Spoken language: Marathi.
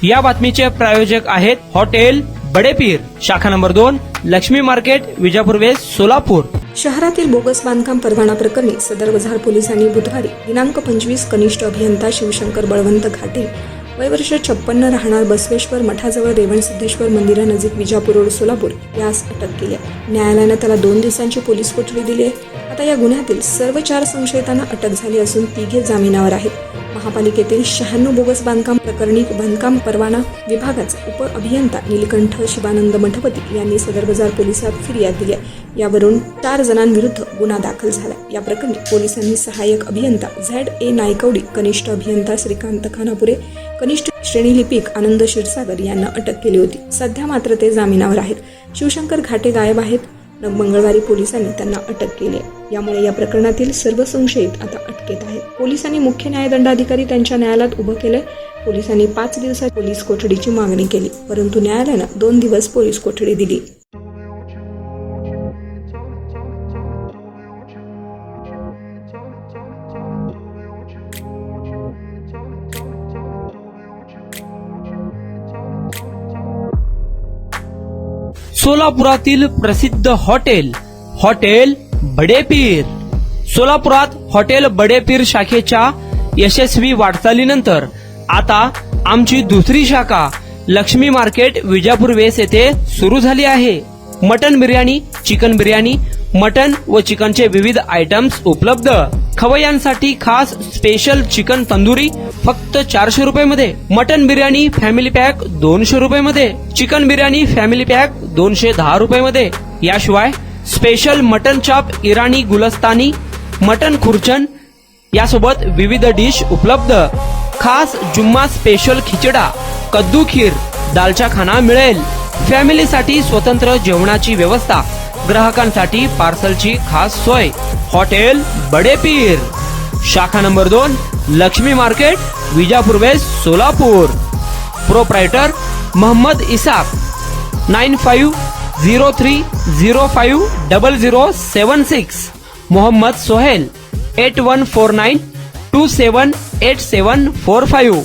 या बातमीचे प्रायोजक आहेत हॉटेल बडेपीर, शाखा number 2, Laxmi market, Vijapur west, Solapur. शहरातील बोगस बांधकाम परवाना प्रकरणी सदर बझार पोलिसांनी बुधवारी दिनांक 25 कनिष्ठ अभियंता शिवशंकर बळवंत घाटे वय वर्ष 56 राहणार बसवेश्वर मठाजवळ रेवणसिद्धेश्वर मंदिरानजीक विजापूर रोड सोलापूर यास अटक केली आहे। न्यायालयाने त्याला 2 दिवसांची पोलीस कोठडी दिली आहे। आता या गुन्ह्यातील सर्व 4 संशयितांना अटक झाली असून 3 जामिनावर आहेत। महापालिकेतील 96 बोगस बांधकाम प्रकरणी बांधकाम परवाना विभागाचे उप अभियंता नीलकंठ शिवानंद मठपती यांनी सदर बझार पोलिसात फिर्याद दिली आहे। यावरून 4 जणांविरुद्ध गुन्हा दाखल झाला। या प्रकरणी पोलिसांनी सहाय्यक अभियंता ZA नायकवडी, कनिष्ठ अभियंता श्रीकांत खानापुरे, कनिष्ठ श्रेणी लिपिक आनंद क्षीरसागर यांना अटक केली होती। सध्या मात्र ते जामिनावर आहेत। शिवशंकर घाटे गायब आहेत। मंगळवारी पोलिसांनी त्यांना अटक केली आहे। यामुळे या प्रकरणातील सर्व संशयित आता अटकेत आहेत। पोलिसांनी मुख्य न्यायदंडाधिकारी त्यांच्या न्यायालयात उभं केले। पोलिसांनी 5 दिवसात पोलीस कोठडीची मागणी केली, परंतु न्यायालयानं 2 दिवस पोलीस कोठडी दिली। सोलापुरातील प्रसिद्ध हॉटेल बडेपीर। सोलापुरात हॉटेल बडेपीर शाखेच्या यशस्वी वाटचालीनंतर आता आमची दुसरी शाखा लक्ष्मी मार्केट, विजापूर वेस्ट येथे सुरू झाली आहे। Mutton biryani, chicken biryani, mutton व चिकनचे विविध आयटम्स उपलब्ध। खवय्यांसाठी खास स्पेशल चिकन तंदुरी फक्त 400 रुपये मध्ये, मटन बिर्याणी फॅमिली पॅक 200 रुपये मध्ये, चिकन बिर्याणी फॅमिली पॅक 210 रुपये मध्ये। याशिवाय स्पेशल मटन चाप, इराणी गुलस्तानी, मटन खुर्चन यासोबत विविध डिश उपलब्ध। खास जुम्मा स्पेशल खिचडा, कद्दू खीर, दालचा खाना मिळेल। फॅमिलीसाठी स्वतंत्र जेवणाची व्यवस्था, ग्राहकांसाठी पार्सलची खास सोय। हॉटेल बडेपीर, शाखा number 2, Laxmi market, Vijapur west, Solapur. Proprietor Mohammed Isaq, 9503050076। Mohammed Sohel, 8149278745।